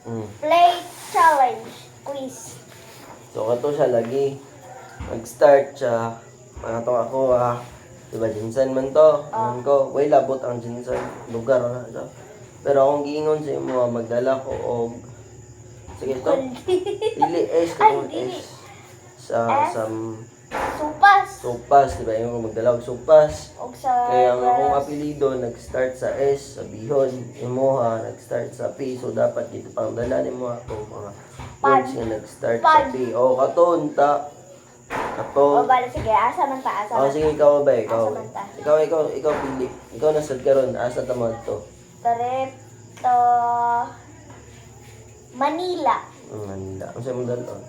Play challenge. Quiz. So, kato siya lagi. Nag-start siya. Mga to ako diba, Jinsan man to. Ano ko, way labot ang Jinsan. Lugar na ito. Pero akong giingon sa imo, magdala ko og sige to. Dili S kung dili. S. Sa Supas. Supas, diba? Yung magdala og supas. Og sa Kaya ang akong apelido nag-start sa S, sa Bihon. Imo nag-start sa P. So, dapat dito pang dala ni mo ako mga words nga nag-start sa P. O, katon, ta. O, bala, sige. Asa man ta, asa man ta. Sige, ikaw ba? Ikaw. Asa man ta. Ikaw pili. Ikaw nasad karon. Asa ta mo to? Tarepto. Manila. Manila. Ang sa'yo mong dalon?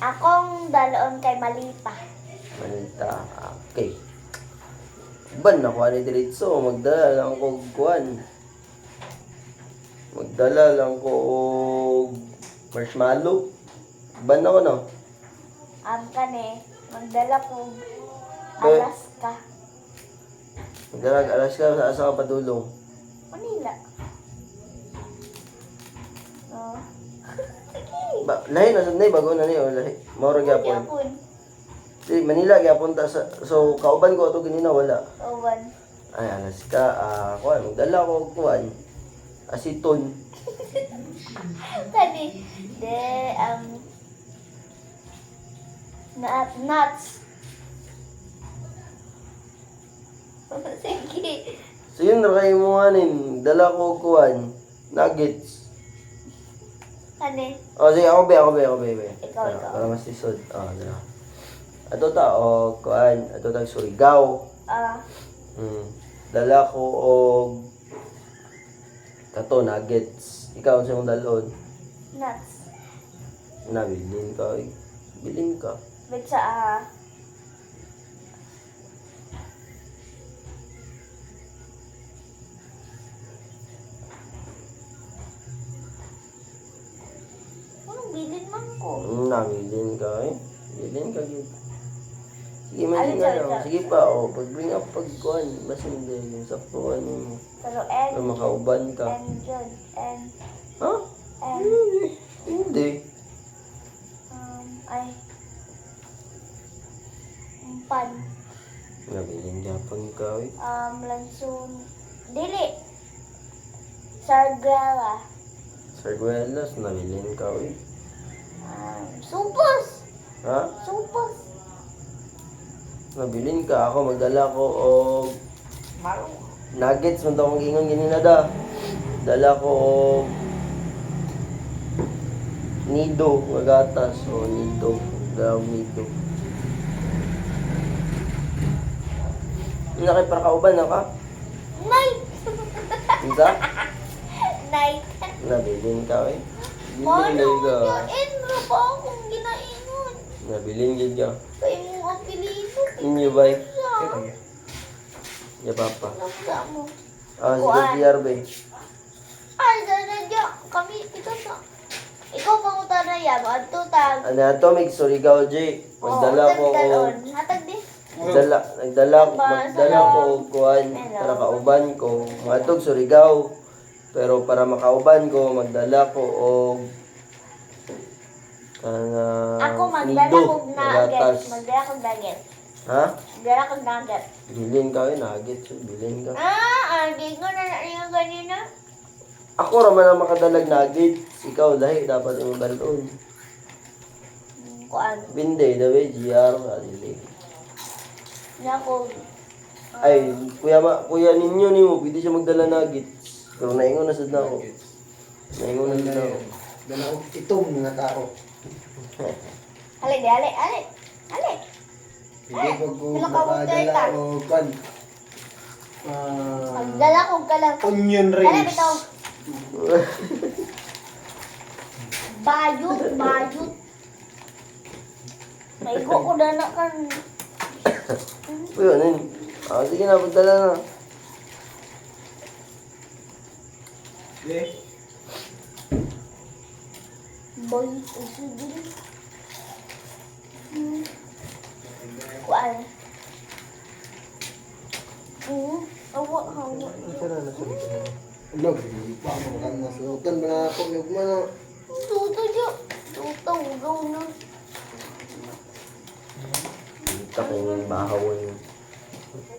Akong dalon kay Malita. Manila. Okay. Ban na kuha ni Diritso. Magdala lang ko kuhan. Magdala lang ko og marshmallow. Ban na ko no? Kane, magdala ko Alaska. Magdala ka Alaska. Sa asa ka padulong? Manila. No. Lahi na sanay bago na niyo. Lahi. Mauro gyapon. Yapon. Si Manila gyapon ta sa so kauban ko ato ganina wala. Owan. Ay Alaska. Kuan magdala ko og kuan. Asiton. Kani, nuts. Sige. So yun na kayo mo dala ko og kuan. Nuggets. Kani, Sige, ako ba. Ikaw. Para mas isod. Dala. Ato ta og kuan, ato ta Surigao. Dala ko og kato nuggets. Ikaw sa mong dalon. nuts. Nabilin ka. Bilin ka. Wait sa anong bilin man ko? Nabilin ka Bilin ka gid. Sige man Alin nga sa- lang. Sige pa pag-bring up pagkuan. Basta hindi yung saktuan mo. Pero Para makauban ka. John, Ha? and, Hindi. ay, pan, Nabilin yapon ka lansun, dili, sargala, Sarguelas, nabilin ka supos, Ha? supos, Nabilin ka. Ako magdala ko og nuggets man akong gingon ganina da. Dala ko og nido nga gatas o nido. Dala ko nido. Nakay para kauban na ka? night, Unsa? night, Nabilin ka mano, Bilin ka. yain mo pa akong ginaingon, Nabilin gid ka. kaya mong apelido, Inyo bay. sa, Ya papa. nasa mo, Sige Kuan. PR bay. ay, dadadya, kami, ikaw pangutan na yan, adto tag, Ano to mig Surigao J. Magdala ko og hatag di, magdala ko og kuan para kauban ko. Matog Surigao. Pero para makauban ko, magdala ko og ako magdala nido, kog gatas. nuggets, magdala kog nuggets, Ha? magdala kog nuggets. Bilin ka nuggets, bilin ka. Di ko na niyo ganina. Ako raman ang makadalag nuggets. Ikaw lahi dapat imong dalon. Kuan, Binde, dawe GR dili. na ko, Ay, kuya ninyo nimo pwede siya magdala nuggets. Pero naingon na sad na ako. Naingon na sad na ako. Dala ko itong mga tao. ali. Hindi ko Dala ka mo makadala tayo. o kan. Magdala kog kalang, Onion ali rings. bitaw, bayot. Maigo ko dana kan, Kuya, sige na, magdala na. Okay. boy, usigin. Kuan. Hawa. Ito na nasulit. Ano, hindi pa ako makang masunutan ba na ako yung ano. Tuto dyo. Tuto, ugaw na. Kita ko yung bahawon.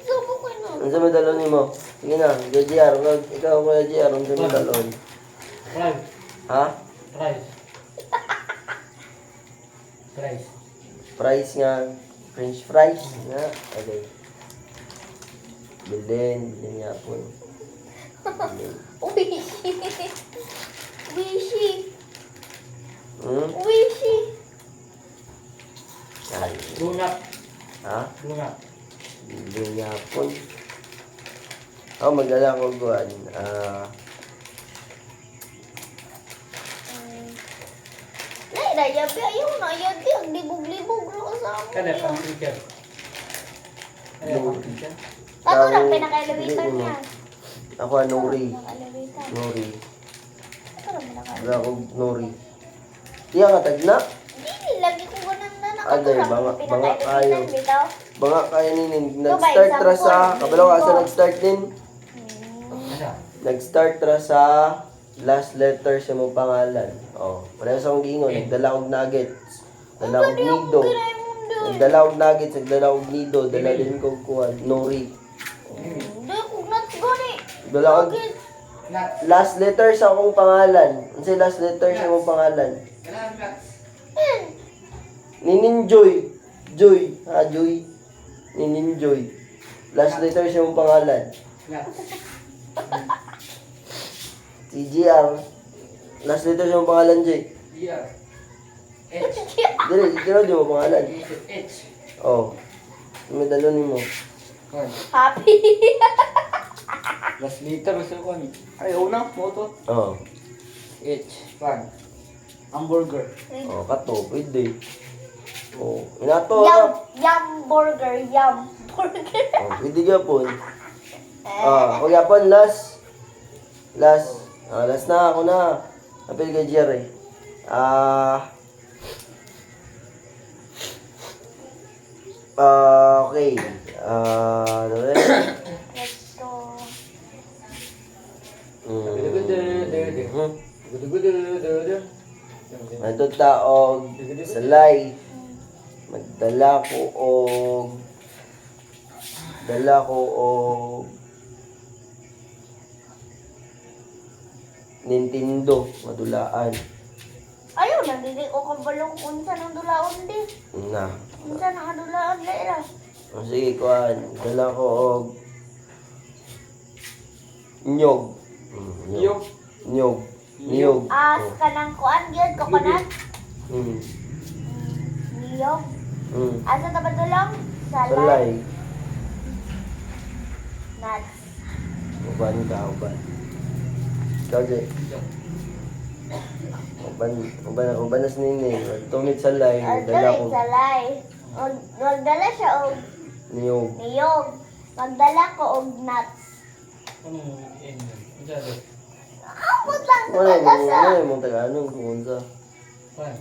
Sabo ko na. Ano sa medalon ni mo? Sige na, JR. Ikaw ko JR. Ano sa medalon? Rice. Ha? Rice. Rice. Fries nga. French fries nga. Okay. Bilhin niya po. Wishi. Wishi. Hmm? Wishi. Ay. Lunat. Ha? Lunat. Bilhin niya po. Ako magdala ko guwan. Nay, yabi ayaw na. Yabi, ang libog-libog na ka sa amin. Kada yun. pang teacher. Kada pang teacher. Tato lang, Tao- pinaka-elevator hindi, niya. Ako Nori. Pinaka-elevator. Nori. Tato lang, pinaka-elevator. Wala akong Nori. Iya nga tagna. Hindi, lagi ko ganun na Aday, nakatulak. banga Pinaka-elevator, kayo. bitaw. Banga kaya ninin. Ito ba, Nag-start ra sa, example, kabalaw ka sa linggo. nag-start din. Ano? Nag-start ra sa last letter sa mong pangalan. Oh, parehas akong gingon. Nagdala og nuggets. Dala og nido. Nagdala og nuggets, nagdala og nido. Dala din ko kuwan. Nori. Hindi, kung nuts gani. Dala og Bakit? Nuts. last letter sa akong pangalan. Ano sa last letter sa mong pangalan? Kailangan nuts. Nininjoy. Joy. Ha, Joy. Nininjoy. Last letter sa mong pangalan. Nuts. TGR. Last letter sa mong pangalan, Joy. Yeah. H. Dili, di mo pangalan. H. Oh. Medalon ni mo. Kon. Happy. Last liter gusto ko ni. Ay, una, moto. Oh. H. Pan. Hamburger. Oh, kato, pwede. Oh, inato Yum, na. yum burger, yum burger. Oh, pwede gyapon. Ako gyapon last. Last. Last na ako na. Apil kay Jerry. Okay. Ano rin? Let's go. Gudu-gudu-du-du-du. Ito taog salay. Magdala ko og Nintendo madulaan. Ayaw, nandili ko kabalong unsa ng dulaon di. Na. Unsa ng adulaon laira. Sige, kuhan. Dala ko og nyog. Nyog. Nyog. Nyog. Kanang kuan gyud coconut. Mm. Niyog. Mm. Asa ta ba dulong? Salay. Salay. Nuts. Uban ka, uban. Ikaw, Jay. Uban na sinini. Tumit salay. Dala ko Salay. Magdala siya og nyog. niyog. Magdala ko og nuts. Anong N? Ano sabi? Amot lang sa Wala kalasa. yung mga taga-anong kung unsa. Pan.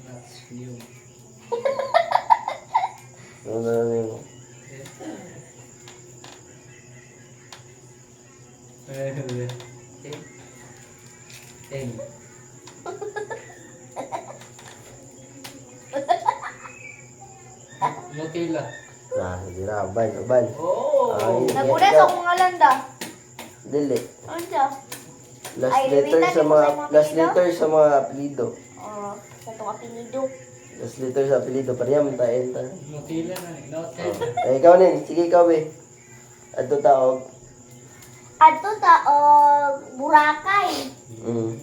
Nuts. Nyog. Ano na lang yung... N. Nutella. Sige na, uban. Oh! Ay, Naguna sa akong ngalan da. Dili. Unsa? Last Ay, letter Rita, sa di mo mga sa mga last apelyido? letter sa mga apelyido. Sa itong apelido. Last letter sa apelyido pareha man ta enta. Nutella na. Nutella. Ay ikaw nin, sige ikaw be. Adto taog. Ato ta og Boracay. Mm.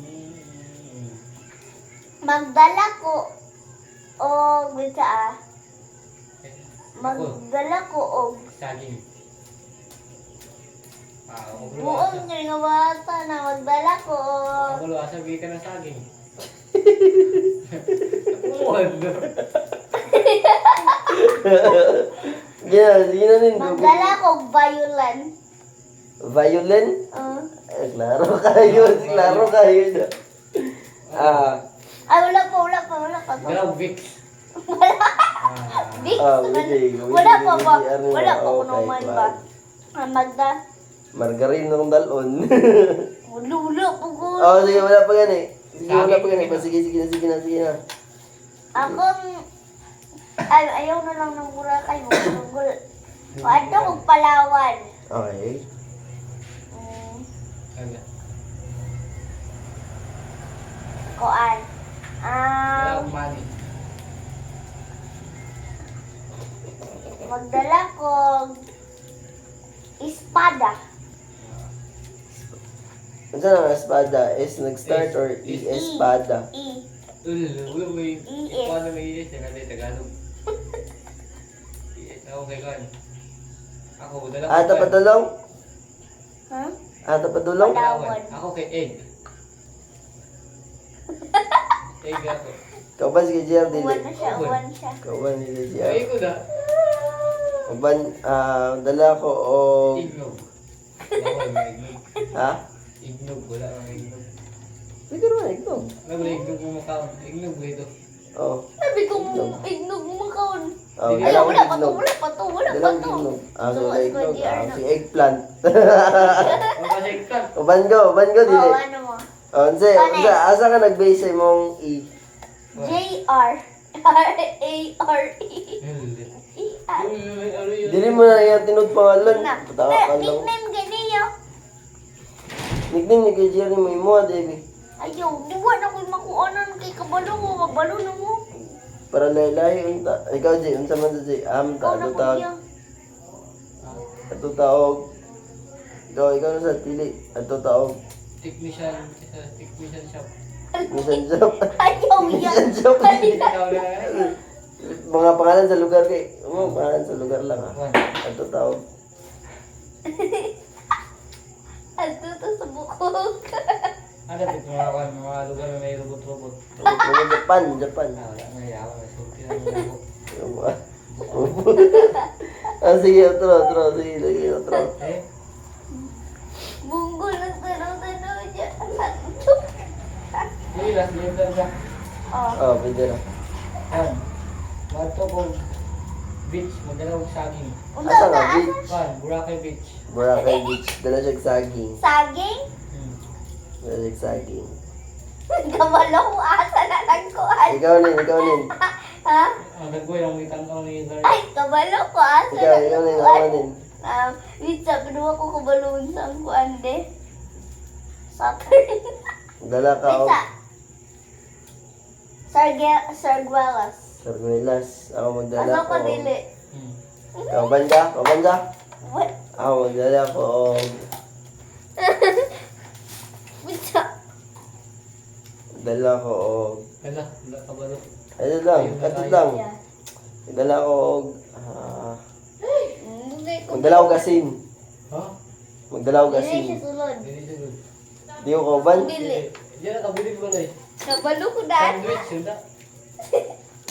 Magdala ko og bisa Magdala ko og Saging. buong nga bata na magdala ko og Ako luwa, sabi ka ng saging. Umuwan. Sige na nin. magdala ko og violin. Violin? Uh, Klaro kayo. ay wala pa. Galaw Vicks. Big Bigay. wala pa ba? Wala pa ko naman ba? Magda. Margarine ng dalon. Lulo po ko. Oh, sige, wala pa gani. Sige, wala pa gani. Sige, sige na, sige na, sige na. Ako, ayaw na lang ng Boracay. Magugul. Ano kong Palawan? Okay. Ano? Koan. Wala akong money. Magdala ko espada. Ano ang espada? S nag-start or E espada? E. Ulo, may... Iis. Paano may iis? Yung natin Tagalog. Iis. Ako kay Kwan. Ako, dala ko. Ata padulong? Ha? Ata padulong? Palawan. Ako kay Egg. Egg ako. Kauban si JR Uwan dili. na siya, uwan siya. Kauban ni Ay JR. ko na. Kauban, dala ko o... Ignog. Bawal may ignog. Ha? Ignog. Wala kang ignog. Pwede naman ito. Wala ignog mo makaon. Ignog ba ito? Oh. Sabi ko, ignog mo kaon. Oh, Ay, dala ko wala pa to, itlog. wala pa to, wala pa Dalang to. itlog. So Luwas ko, itlog. JR na. Si eggplant. Ano kasi ka? Uban ko, dili. Oh, ano mo? Oh, unsa, asa ka nag-base sa imong E? J-R. R-A-R-E. E-R. Dili mo na yung tinod pangalan. Na. Patawa ka lang. Nickname ganiyo. Nickname ni kay Jerry mo imo, Debbie. Ayaw, di ba na ko'y makuanan kay kabalo mo, kabalo na mo. Para lahi-lahi unta. Ikaw, Jay, unsa man sa Jay? Ikaw na Ato ko tawag. niya. Ato tawag. Ikaw na sa pili. Ato tawag. Technician shop. Mission job. Ayaw yan. Mission job. Ikaw na. Mga pangalan sa lugar kay. Mga pangalan sa lugar lang ha. Kwan. Ato tawag. Ato to sa bukog. Ano ito mga lugar na may robot-robot? Mga Japan, Japan. Wala na yawa. Sulti na mo. Yung mga- sige, otro. Sige, lagi, otro. Eh? Bunggol ng tanaw-tanaw niya. Hindi, last game na ba? Oh. Oh, pwede na. Yan. Mato ko beach, magdalawag saging. Unta Asa na, nga, beach? Kwan, Boracay Beach. Boracay Beach. Dala siya saging. saging? Dala siya saging. Kabalo ko asa na nagkuhan. Ikaw nin. Ha? Ang nagboy lang may tangkaw ni Zara. Ay, kabalo ko asa Ikaw na nin, nagkuhan. nin. Wait, sabi ko kabalon sa ang kuhan de. Soccer. Dala ka o. Sarguelas. Sarguelas. Ako magdala Asa ko. ko dili? Kauban ka? What? Ako magdala ko o. Bitsa. Dala ko o. Wala, wala ka ba? Ano lang, kato lang. Yeah. Dala ko o. Hindi Magdala ko gasin. Ha? Magdala ko siya gasin. sulod. Hindi siya good. Di ko kauban? Dili. Diyan nakabilib mo na eh. Kabalo ko dahil. Sandwich yun na.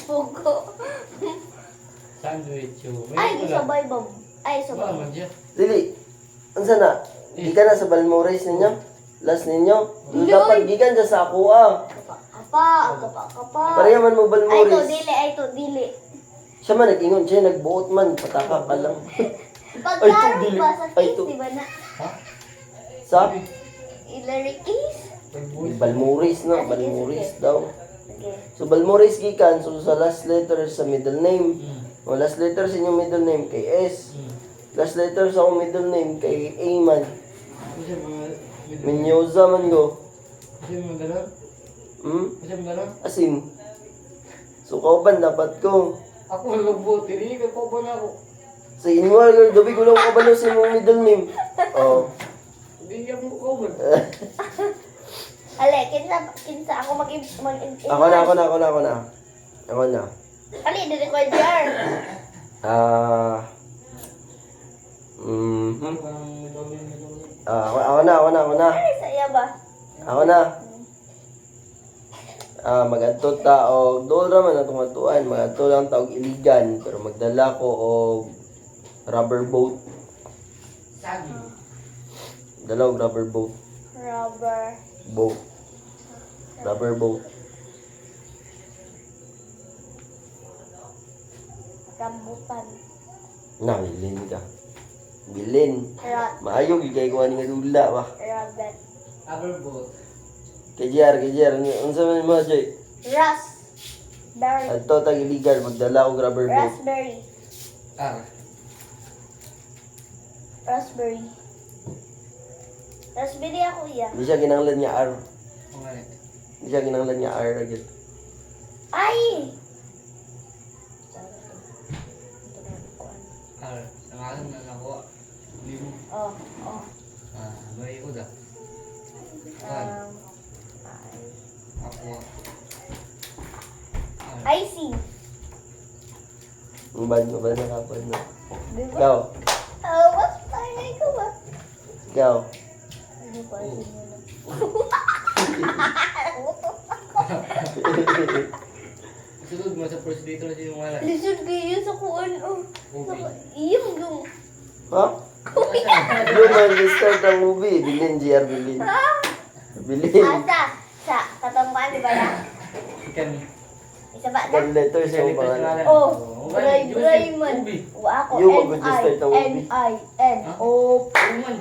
Pugo. Sandwich yun. Ay, isabay ba? Ay, Wala isabay. man dyan. Dili. Unsa na? Di ka na sa Balmores ninyo? Last ninyo? Hindi. Dapat gikan dyan sa ako ah. Kapa. Pareha man mo Ay, to, Balmores. dili. Ay, to, dili. Siya man nag-ingon siya, nagbuot man, pataka ka lang. Pagkaroon dili. ba sa Ay, case, to. di ba na? Ha? Sa? Hillary case? Pagbuhay. Balmores na, Balmores daw. Okay. So Balmores gikan, so sa last letter sa middle name. Hmm. O last letter sa inyong middle name kay S. Hmm. Last letter sa akong middle name kay A man. Kasi mga... Minyoza man go. Kasi mga galon? Kasi mga galon? Asin. So kauban dapat ko. Ako nagbuti. Hindi ka pa ba na ako? Sa inyo, gabi ko lang kabalo sa imong middle name. Oh. Hindi ka mo ko ba? Ale, kinsa ako Ako na. Ali, dili ko jar. Ako na. Ano sa iya ba? Ako na. Magadto ta og dol ra man atong atuan, magadto lang ta og iligan pero magdala ko og rubber boat. Saging. Dala og rubber boat. Rubber boat. Rambutan. Nawilin ka. Bilin. Rot. Maayo gigay ko ani nga dula ba. Rabbit. Aberbolt. Kay JR, unsa man mo Joy? Raspberry. Adto tag illegal magdala og rubber boot. Raspberry. R. Raspberry. Raspberry ako iya. Di siya kinahanglan niya R. Pangalit. Di siya kinahanglan niya R agad. Ay! R. Nangalan na nakuha. Limo. Oh, oh. May ko da. Um, Aqua. R. icing. Ang bad mo ba nakapad na? Diba? Ikaw. Oh, what's my ko ba? Ikaw. Hindi ko alam mo na. Sunod mo sa first date na sinungalan. Lisod kayo sa kuan. Oh. Movie. Iyong yung. Ha? Yung mag-start ang movie. Bilin, JR Bilin. Bilin. Sa katangkaan, di ba na? Ikan. Isa ba na? Ten letters yung pangalan. Oh, Raymond. Ubi. Ako, Yung mag-start ng movie. N-I-N. Ha? Oh. Uman.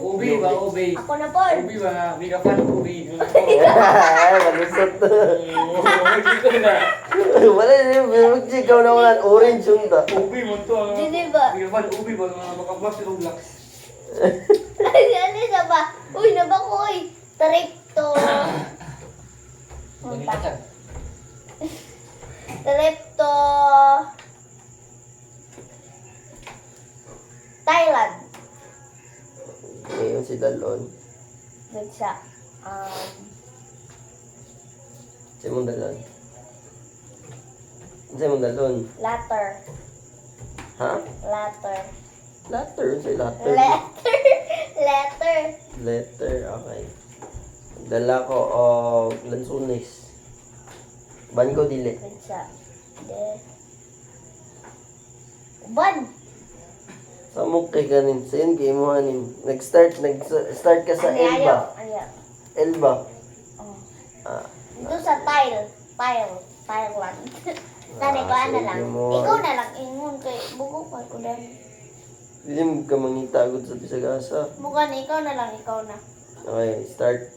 Ubi ba? Ubi. Ako na po. Ubi ba? May kapan ubi. Ay, malusot. Ubi ko na. Wala na yung ikaw na wala. Orange yung ta. Ubi mo to. Di ba? May kapan ubi ba? Mga makabas yung Roblox. Ano sa ba? Uy, nabakoy. Tripto. Balikan. Tripto. Thailand. Ngayon si Dalon. Nagsa. Si mong Dalon. Si mong Dalon. Latter. Ha? Latter. Letter. Si letter. Letter. Letter. Letter. Okay. Dala ko o lansunis. Ban ko dili. Nagsa. De. Uban. Sa mukay kanin. Sayin kay mo hanin. Nag-start ka sa Elba. Ayaw. Elba. Oh. Ah. Dito sa tile. Thailand. Tani ko na lang. sige mo. Ikaw na lang. Ingon kay buko ko ko dahil. Hindi mo ka mangitagod sa Pisagasa. Mukha na ikaw na lang. Ikaw na. Okay, start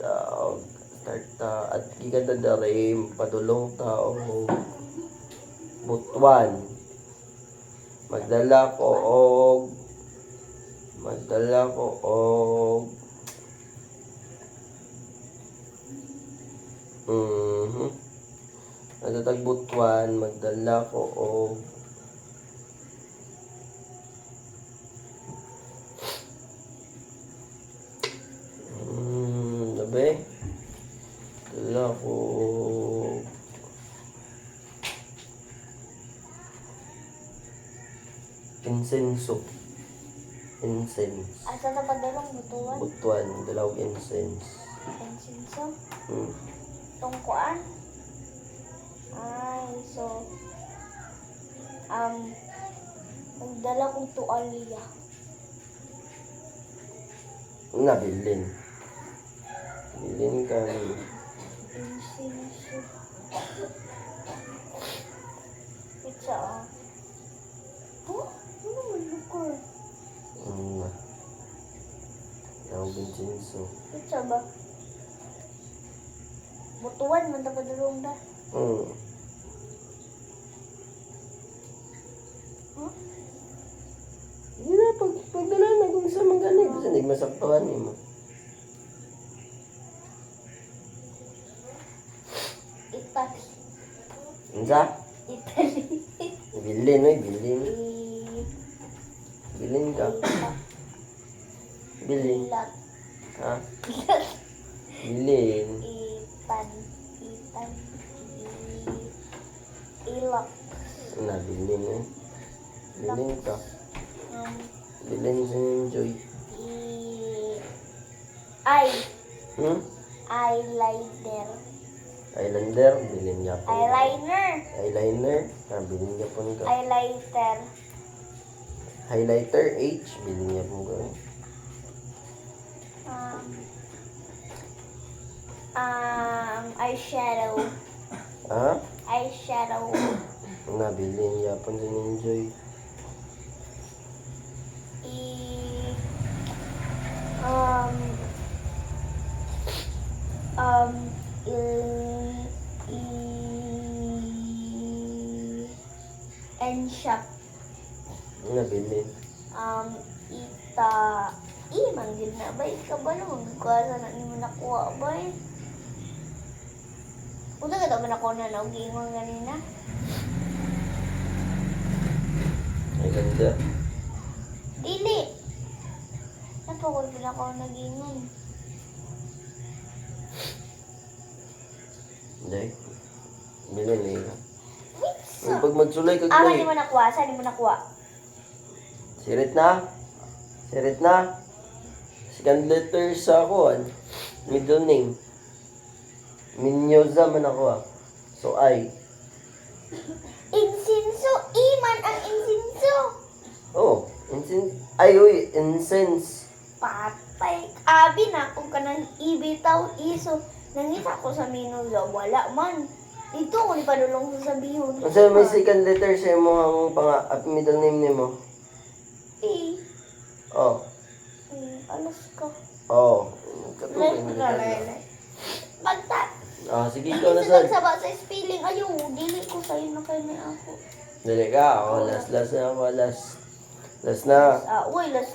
at giganda dare padulong tao Butuan. Magdala ko og Natatag Butuan, magdala ko og Labi. Dala ko insenso. Incense. Asa na padalong butuan? Butuan, dala ko incense. Insinso? Hmm. Tungkuan? Ay, so... Nagdala kong tuwalya. Nabilin. Bilin ka. Insinso. Pizza, ah. Oh, ano man lukor? Tawag insenso. Pizza ba? Butuan, man padalong da. Hmm. Huh? Hindi na, pagdala na kung sa mga ganit. Kasi hindi masaktuhan mo. Italy. Unsa? Italy. Bilin, oy, bilin. Bilin ka. Bilin. Ilat. Ha? Bilin. Ilak. Nabilin eh. Bilin ka. Um, Bilin sa enjoy. Ay. Hmm? Eyeliner. Islander, bilin niya po. Eyeliner. Eyeliner, bilin niya po ka. Highlighter. Highlighter, H, bilin niya po ka. Eyeshadow. Ha? Eyeshadow. Nabilin niya po sa enjoy. Um, um, and shop. Nabilin. Ita, manggil na ba? Ikaw ba naman magkasa na ni mo nakuha ba eh? Kung ka naman ako na nag-iingon ganina. Ay, ganda. Dili! Napakul din ako nag-iingon. Hindi. Bilin eh. Wait, so... Pag magsulay ka Di mo nakuha? Saan di mo nakuha? Sirit na. Sirit na. Second letter sa ako. Middle name. Minyoza man ako. So, I. Insinso! Iman ang insinso! Oh, ay, uy, incense. Patay! Abi na kung ka nang ibitaw iso. Nangita ko sa minulo. Wala man. Dito ko ni padulong sasabihin. Kasi may second letter sa mo ang middle name ni mo. Eh. Oh. Alas ka. Oh. Lay. Magtat. Sige, ikaw na Kasi sad. nagsaba sa spelling. Ayaw, dili ko sa'yo na kayo na ako. Dali ka. Oh, last na ako. Last na. Uy, las.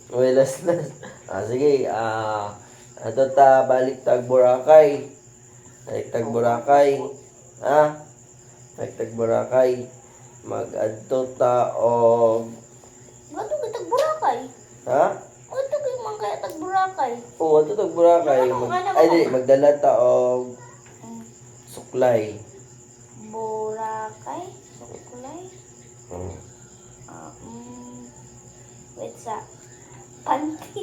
Uy, last. Sige. Ato ta, balik tag Boracay. Balik tag Boracay. Balik tag Boracay. Mag-adto ta og... Gato ka tagburakay. Ha? Gato kayo man kaya tagburakay. Oo, adto tag Boracay. Ay, di, magdala ta og suklay. Boracay? Sukulay? Hmm. Wait sa... Panty.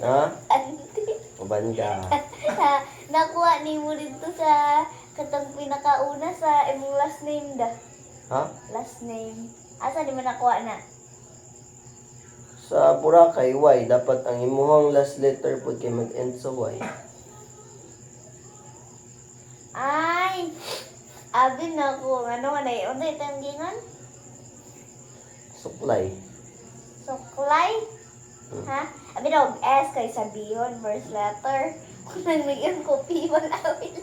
Ha? Panty. Uban ka. Nakuha ni mo dito sa katang pinakauna sa imong last name da. Ha? Last name. Asa di mo nakuha na? Sa Boracay, Y. Dapat ang imuhang last letter po kay mag-end sa Y. Ay! Abi na ko. Ano nga na yun? Ano ito yung gingan? Suklay. Suklay? Ha? Abi na, S kay sabihin, first letter. Kung nang bigyan ko, P1 awil.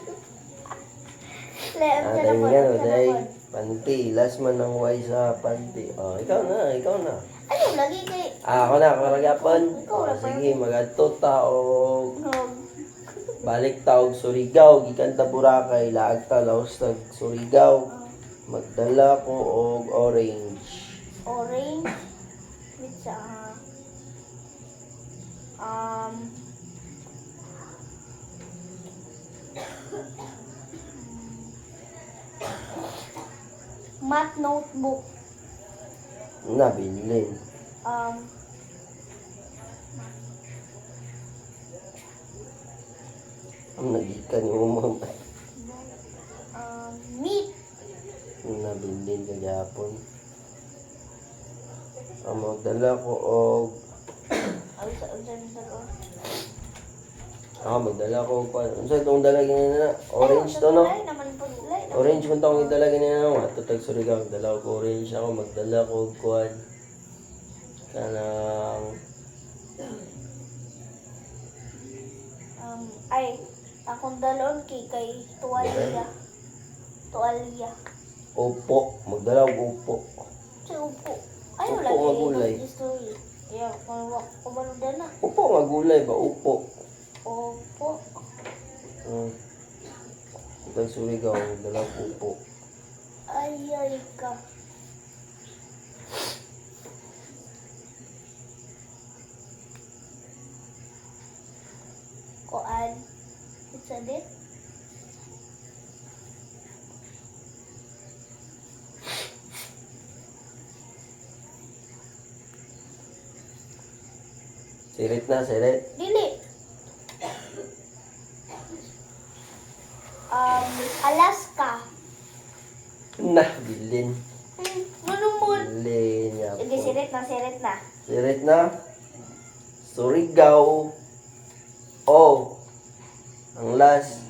Leon, Tayo nga, Day. Panty. Last man ang Y sa panty. Oh, ikaw na. Ano, lagi kay... Ako na, karagapon. Ikaw na, Sige, mag-adto ta og Nog. balik ta og Surigao. Gikan ta Boracay. Laag ta, laos tag Surigao. Magdala ko og orange. Orange. With sa... Math notebook. Nabilin. Ang nagikan yung mga Meat. nabilin ka gyapon. Ang magdala ko og Ay, sa dalawa. magdala ko og unsa itong dala na orange to no? Ay, naman po nila. Orange man tong idala ganina no. Ato tag Surigao dala ko orange ako magdala ko og kuan kanang Ay, akong dalon kay tuwalya. Tuwalya. upo, magdala og upo. Si upo. Ay, Upo wala nga gulay. history. Yeah, kung maluda na. Upo nga gulay ba upo. Opo. Tag Surigao dala og upo. Ay ka. Koan. It's a bit. Sirit na, sirit. Dili. Alaska. Bilin. Manumon. Bilin niya Sige, po. sirit na. Sirit na. Surigao. O. Ang last.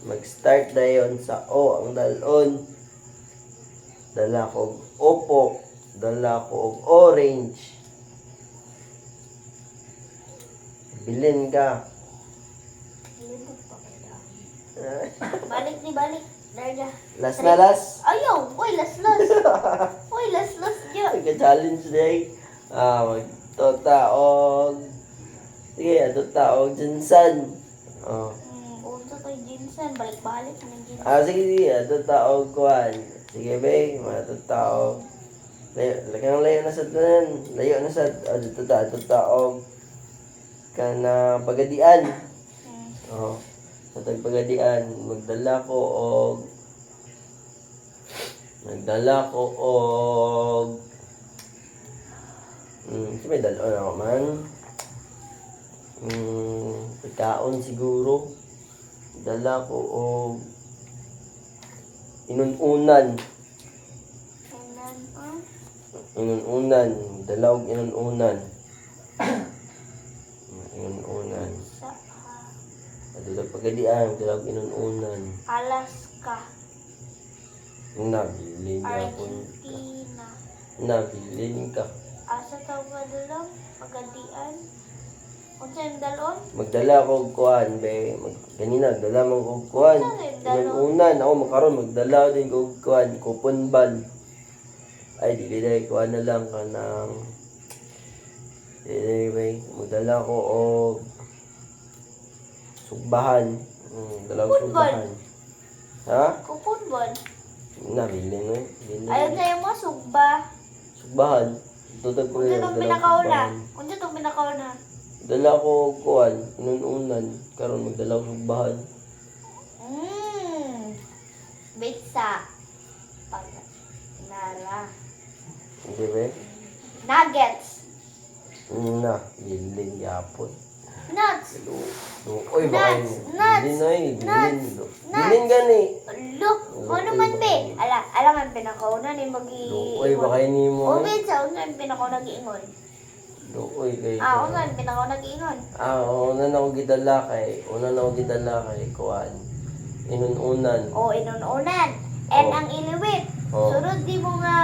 Mag-start na yun sa O. Ang dalon. Dala ko og opo. Dala ko og orange. Bilin ka. Libog pa kaya. Balik ni balik. Darja. Last na last. Ayaw! Uy, las-las! Uy, las-las dyan! Nagka-challenge day. Magtotaog. Sige, totaog Jinsan. Oh. Unsa kay Jinsan, balik-balik ng Jinsan. Sige, sige. Totaog kuhan. Sige, bay. Matotaog. Layo na sa tanan. Layo na sa totaog. Kana pagadian. Oh. Sa tagpagadian, magdala ko og may dala na man. Pagkaon siguro. Dala ko og inununan. Inununan. Dala og inununan. Inununan. Dala pagadian, dala og inununan. Alaska, Nabili niya ako. Argentina. Nabili ka. Asa ka ba dalang? Pagadian? Unsa yung dalon? Magdala ko og kuan be. Ganina nagdala man ko og kuan. Inununan ako makaron magdala din ko og kuan, kupon bal. Ay dili dai kuan na lang kanang anyway, magdala ko og sugbahan. Dala ko sugbahan. Ha? Kupon bon. Nabili no. Bili. Ayaw sa'yo mo, sugba. Sugbahan. Tutag ko Unsa yun. itong Dala ko pinakauna? sugbahan. Unsa itong pinakauna? Dala ko og kuan, inununan. Karon magdala ko sugbahan. Bitsa. Pag nara. Hindi ba? Nuggets. Na, bilin yapon. Nuts. Oy, baka Nuts, yun. nuts, Bilin oy, bilin. nuts, Bilin gani. Look, ano man be? Alam ang pinakauna ni magi. Oy, baka yun mo. O bitsa, unsa ang pinakauna giingon? Oy, kay. Unsa ang pinakauna giingon? Una na ako gidala kay kuan. Inununan. O inununan. And Oh. ang iliwit. Oh. Sunod di mo nga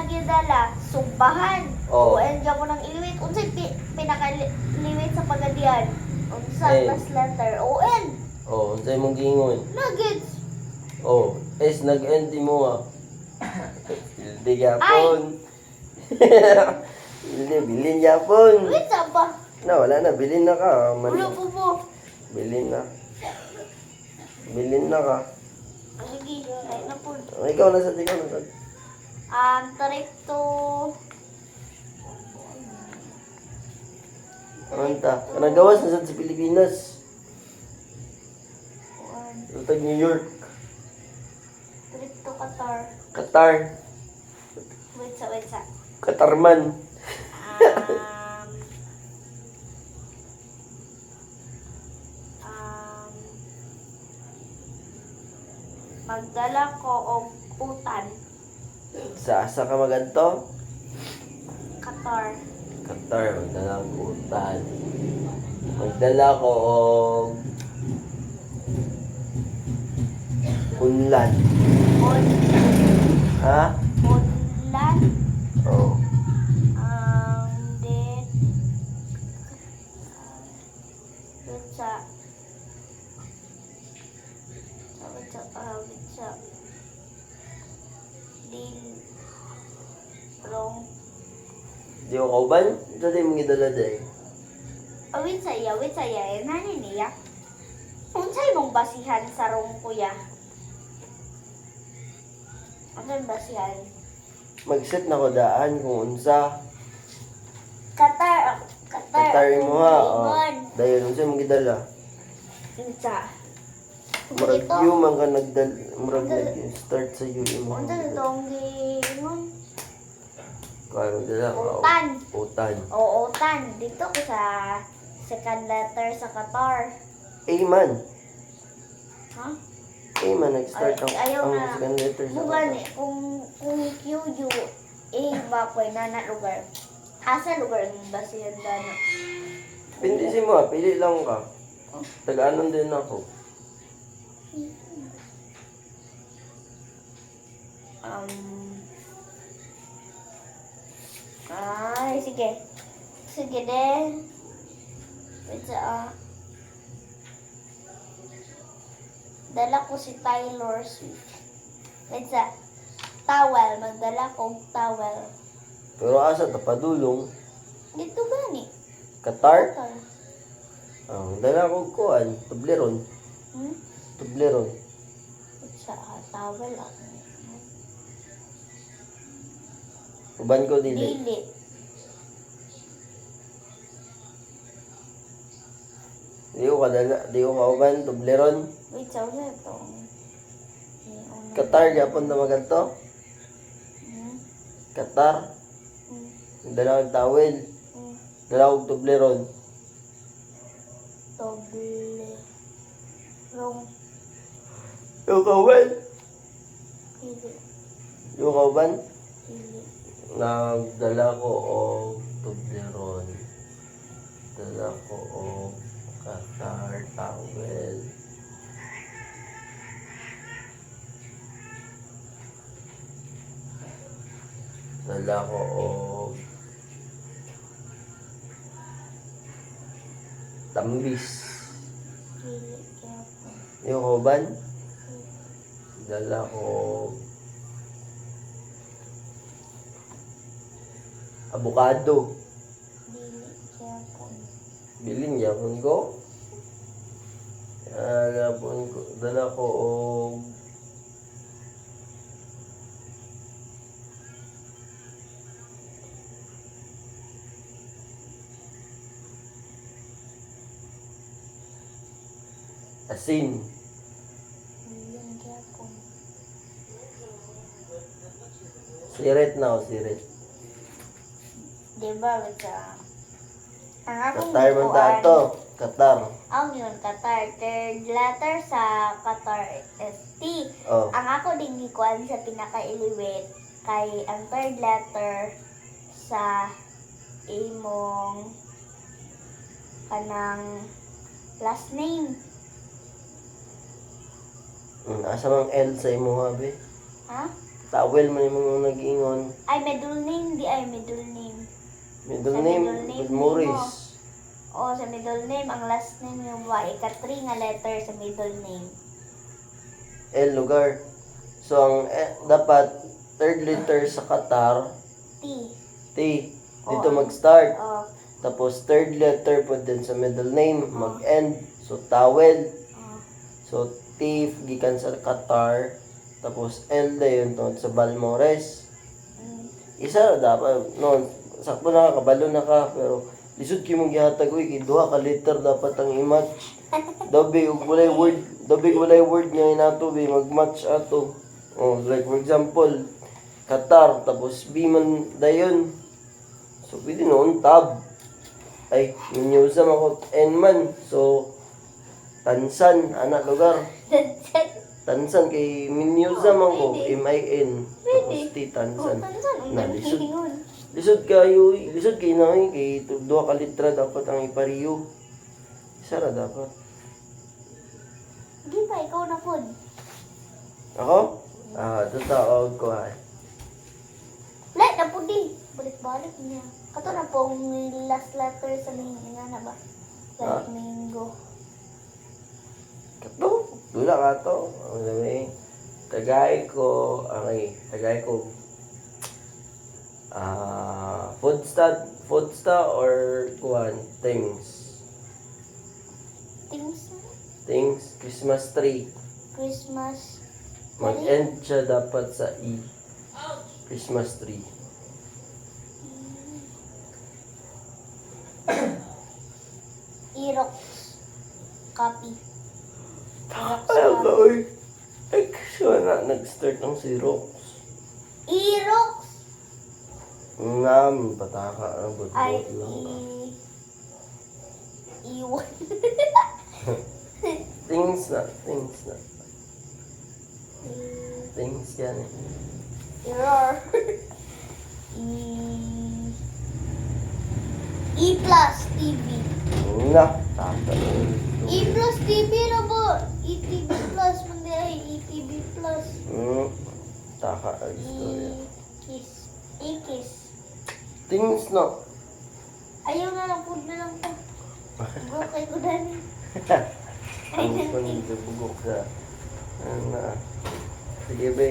gidala, sugbahan. Oh. O and mo ng iliwit. Unsa pinakaliwit sa pagadian? Unsa Eh. last letter? O N. Oh, unsay mong giingon? Nuggets. Oh, nag-end mo ah. Hindi yapon. Hindi, bilin yapon. Wait sa ba? Wala na, bilin na ka. Ulo po po. Bilin na. Bilin na ka. Sige, ay na po. Ikaw na sa. Tarik to. Anta, kanang gawas na sa Pilipinas. Lutag New York. Tarik to Qatar. Qatar. Wait sa. Qatarman. Magdala ko og utan. Sa asa ka magadto? Qatar. Qatar, magdala ko utan. Magdala ko og unlan. Ha? Unlan. Oh. Then bitsa. Long. Di ko kauban? Ito din mga dala day. Wait saya. Nani niya? Unsay mong basihan sa rong kuya? Unsay basihan? Mag-set na ko daan kung unsa. Qatar Qatar mo ha. Oh. Ingon. Dayon, unsa mga dala? Unsa? Murag Ito. you man ka murag nag-start sa you mo. Unsa ito ang giingon? Kaya dala ka. Utan. Utan. Oo, utan. Dito ko sa second letter sa Qatar. Man. Ha? Man, nag-start ang, Ayaw ang na. second letter sa Bugan eh, kung QU, ba ko na lugar. Asa lugar ang basihan dana? Pindi mo, pili lang ka. Taga-anon din ako. Ay, sige. Sige din. Wait sa dala ko si Taylor Swift. Wait sa towel. Magdala ko towel. Pero asa tapadulong? Dito gani. Qatar? Qatar. Dala ko kuan, tubleron. Tubleron. Wait sa towel. Uban ko dili. Dili. Di ko kauban, tubleron. Wait sa ulit ito. Qatar, yapon na maganto. Qatar. Dala ko towel. Dala ko tubleron. Doble. Wrong. Yung kauban. Dili. Yung kauban. Dili. Nagdala ko og tubleron. Dala ko og Qatar towel. Dala ko og tambis. Dili. Kaya po. Yung kauban. Dala ko og abukado. Dili. Kaya po. Bilin yapon ko. Yapon ko. Dala ko og asin. Dili. Kaya po. Siret na o siret. Diba, wait sa ang akong Qatar man ta gikuan, to. Qatar. ang yun, Qatar. Third letter sa Qatar is T. Oh. Ang ako din gikuan sa pinaka-iliwit kay ang third letter sa imong kanang last name. Asa mang L sa imo be? Ha? Towel man imong nag-ingon. Ay, middle name. Di ay middle name. Middle Sa name, middle name with Morris. O, sa middle name. Ang last name yung Y. Ika-3 nga letter sa middle name. L lugar. So ang dapat third letter sa Qatar, T. T. Dito Oh. mag-start. O, Tapos third letter po din sa middle name, mag-end. So towel. o. So T gikan sa Qatar. Tapos L dayon tungod sa Balmores. Isa na dapat no, sakto na ka, kabalo na ka, pero lisod kay mong gihatag uy kay duha ka letter dapat ang i-match. Dabi ug walay word nga inato be mag-match ato. Oh, like for example, Qatar tapos B man dayon. So pwede noon tab. Ay, minyusam ako N man. So Tansan, anak lugar. Tansan kay minyusam ako M-I-N. Tapos T Tansan. Na lisod. Lisod kayo, lisod kayo na kay duha ka litra dapat ang ipariyo. Isa ra dapat. Di pa, ikaw na po. Ako? Tataog ko ay. Let na po di. Balik-balik niya. Kato na po ang last letter sa nga na ba? Like mango. Kato, dula ka to. Ang sabi, tagay ko, foodsta or kuhan, things. Things. Christmas tree. Christmas. Mag-end siya dapat sa E. Christmas tree. Erox. Copy. Erox Ay, copy. oy. Ay, kasi na, nag-start ng Xerox. Erox. Ngam, pataka. But Ay, lang ka. Iwan. Things na. Things yan eh. Error. E plus TV. Na, taka. E plus TV na po. ETV plus. Mandi ay ETV plus. Taka ang istorya. Kiss. E-kiss. Things na. Ayaw na lang po na lang po. Bukay ko dani. Ang kunin sa bugok sa... Sige, be,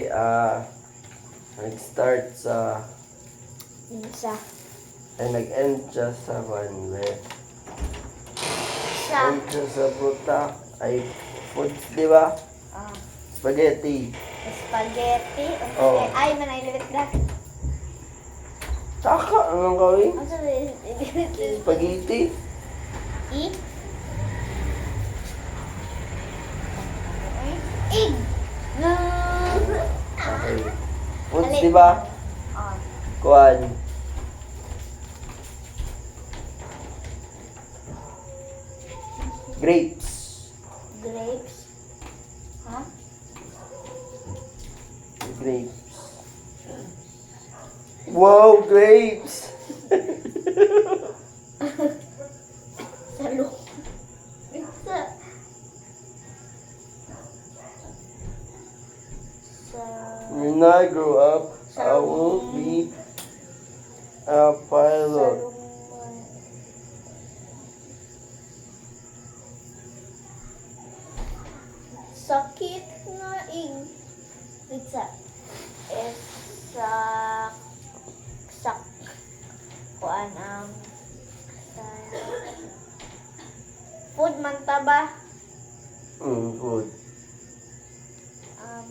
nag-start sa... Isa. Ay, nag-end siya sa be. Isa. End siya sa pruta. Ay, foods, di ba? Ah. Spaghetti. Spaghetti. Oo. Okay. Ay, manay-liwit na. Tsaka, anong gawin? Ang sabi, Spaghetti. I? Ig! No! Okay. Foods, di ba? Ah. Kuan. Grapes. Grapes. Ha? Grapes. Wow, grapes! Salo. Isa. Sa... When I grow up, I will be a pilot. Salumon. Sakit nga ing. Pizza. Sak. Kuan ang food man ta ba? Good. Um,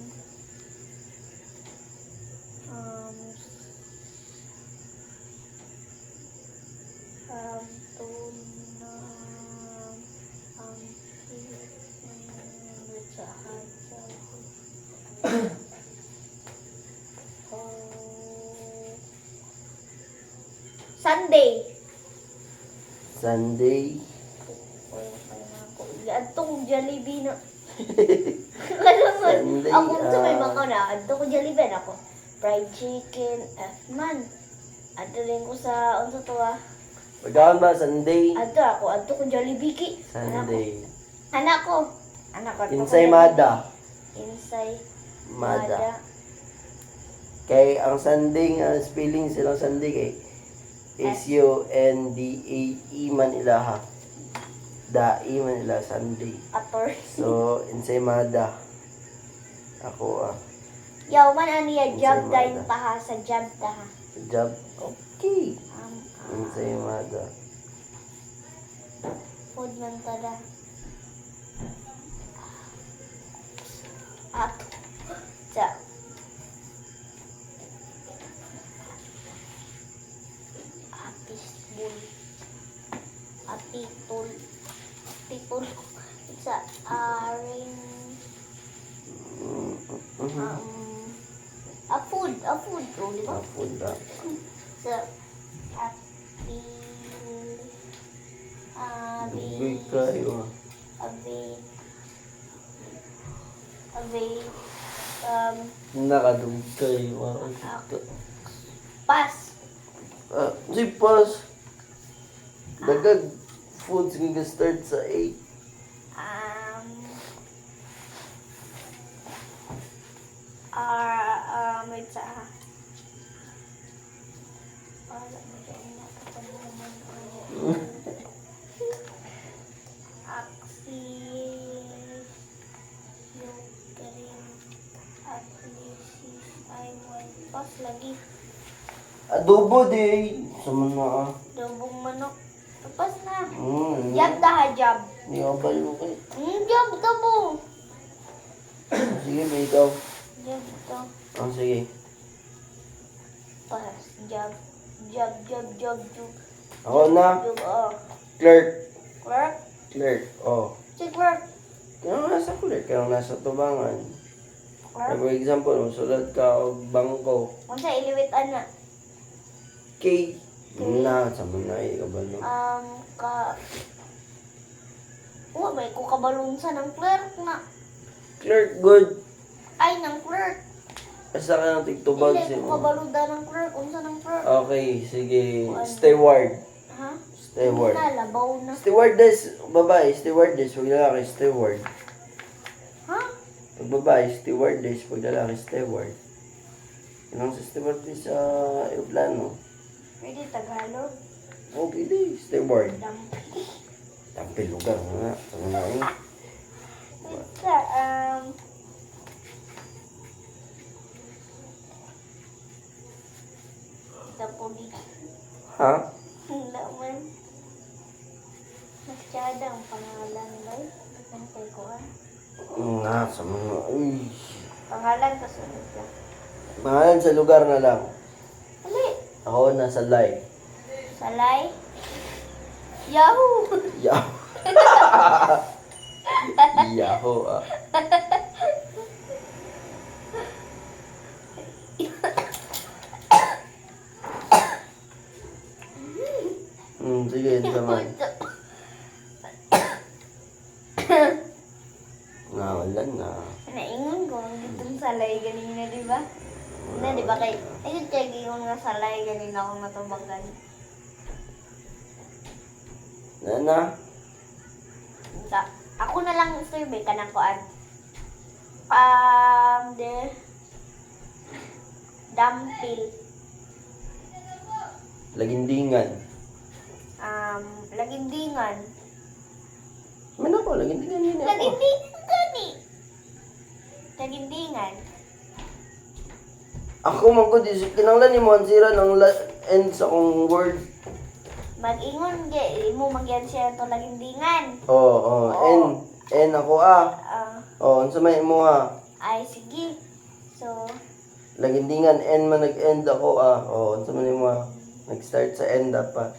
um, tuna, pizza, Sunday. Sunday. Adtong Jollibee na. Alam mo, Sunday, ako sa may mga na, adtong Jollibee na ako. Fried chicken, man. Adto rin ko sa, unsa to ah. Pagkaon ba, Sunday? Adto ko Jollibee ki. Sunday. Anak ko. adto ko Insay Jollibee. Mada. Insay Mada. Kay ang Sunday nga spelling silang Sunday kay S-U-N-D-A-E man ilaha. Da-E man ila Sunday. Ator. So, insay Mada. Ako Yaw man aniya job Insay dayon Mada. ta ha sa job ta ha. Job. Okay. Um, Insay Mada. food man tada. At sa Apisbul. Apitul. Apitul. Sa aring a food, oh, di ba? Food na. Sa api Dugay kayo. abi Nakadugay. pas Si Pas. Dagag foods nga start sa 8. wait sa wala mo dyan nakapanaman aksi yukarin at lisis ay pas lagi Adobo di. Sama na dobong manok pas na Hmm. jab dah jab Hindi ka ba yung kay? jab tabo Sige, ba ikaw? jab to Sige. pas jab jab Ako na. jab oh Clerk. clerk Clerk. Oh. si clerk Kaya nasa clerk. Kaya nasa tubangan. clerk For example, sulat ka o bangko. unsa iliwitan na K. Na. Sama na ka ba no? ka may ko kabalon sa ng clerk na Clerk, good. ay ng clerk Basta ka ng tigtubag hindi si ko mo. kabaluda ng clerk unsa ng clerk Okay, sige. Steward. ha Steward. nalabaw na Stewardess, babae. Stewardess, pag lalaki, steward. ha Pag babae, stewardess, pag lalaki, steward. Yun ang sa stewardess sa aeroplano. pwede Tagalog Okay di, steward. dam Tampil lugar nga. Ano na yun? Sa, sa pulis. Ha? Laman. Masyada ang pangalan ba? Bukan kay Kuan. Nga, sa mga... Uy. Pangalan kasunod lang. Pangalan sa lugar na lang. Ali, Ako nasa live. Salay. Yahoo! Yahoo! Yahoo! Ah. Sige, yun naman. Nga, wala na. Naingon ko ang gitong salay ganina, di ba? Na, di ba kay... Ayun kay gingon nga salay ganina akong natubagan. Na? Ako na lang survey ka ng kuan. The Dampil. Lagindingan. Lagindingan. Ano ko? Lagindingan yun ako. Lagindingan gani. Lagindingan. Ako man ko, kinanglan ni mo ang sira ng end sa kong word. Mag-ingon mo magyan siya to lagindingan. Oo. N ako unsa may mo Ay sige. So, Lagindingan N man nag-end ako unsa man mo nag-start sa end dapat.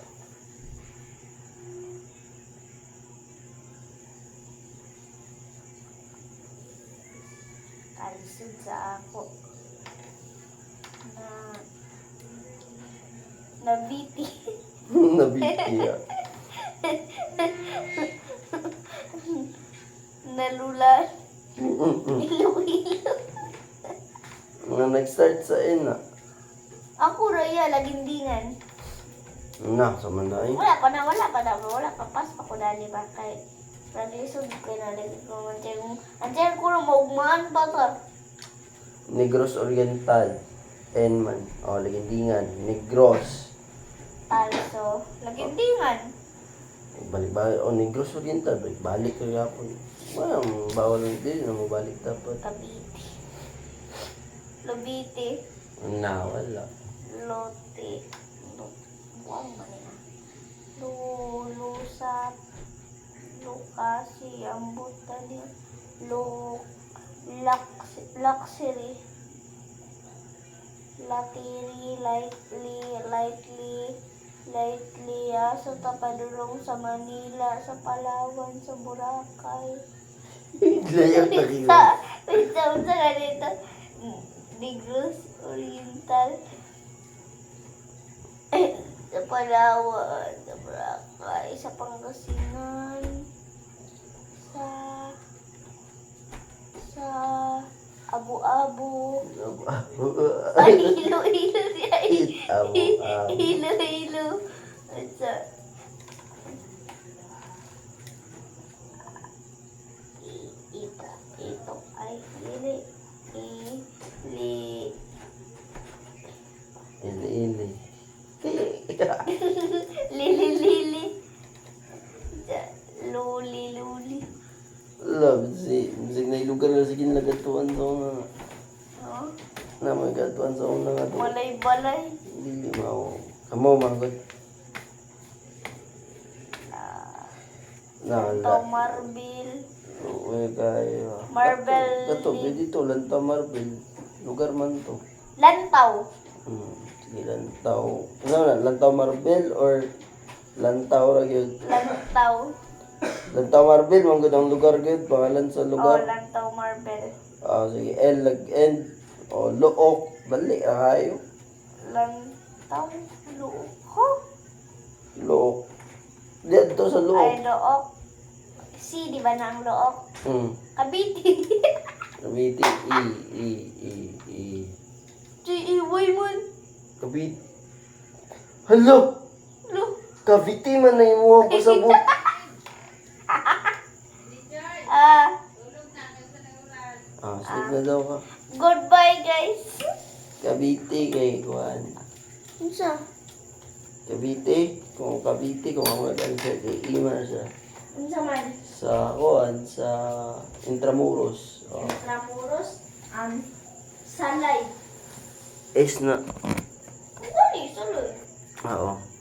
kalisod sa ako. Nabiti. Nabitiya. Nalulan. Ilo-ilo. Nga nag-start sa N Ako raya lagindingan. Na, sa manday. Wala pa pas pa ko dali ba kay Raglisod kay na lagi ko antiyan ko na maugmaan pa ta. Negros Oriental. N man. Lagindingan. Negros. Also, lagindingan. Balik-balik. Negros Oriental. Balik ka yapon. Wala, bawal lang din na mabalik dapat. Cavite. Lubite. Na, wala. Lote. Wow, manina. Lulusat. Lukasi. Ambutali. Luxury. Latiri. Lightly. Sa Tapadurong sa Manila. Sa Palawan. Sa Boracay. Layak na kiwa. Wait, sa ganito. Negros Oriental. Sa Palawan, sa Boracay, sa Pangasinan, sa Abu-Abu. Ay, Ilo-ilo siya. Abu-Abu. Ilo-ilo. At sa ito ay Ili. Lili. Luli. Love, bisig na ilugar na sige nagatuan sa mga Oh, na magatuan sa una nga to. balay. Dili mao. Kamo manggod. Na Ito, la. Marbil. Uy kayo. Marble. Kato, dito lanta Marble. Lugar man to. Lantaw. Sige lantaw. Ano na, lantaw Marble or lantaw ra gyud? Lantaw. Lantaw Marble manggod ang lugar gyud, pangalan sa Oh, lugar. Lantaw Marble. Sige, L lag-end. Look, balik na kayo. Lantaw. Luho. Look. Dito sa Ay, look. Look. Si, di ba na ang Look? Cavite. Cavite, G-E-Y man. Cavite. Hello! Lo. Cavite man na yung mga pasabot. Sige na daw ka. Goodbye, guys. Cavite kay Juan. Unsa? Cavite, kung ako mag-answer kay Ima siya. Unsa man? Sa kuan, sa Intramuros. Oh. Ramuros, Salay. Es na. Ano ni? Suloy. Oo.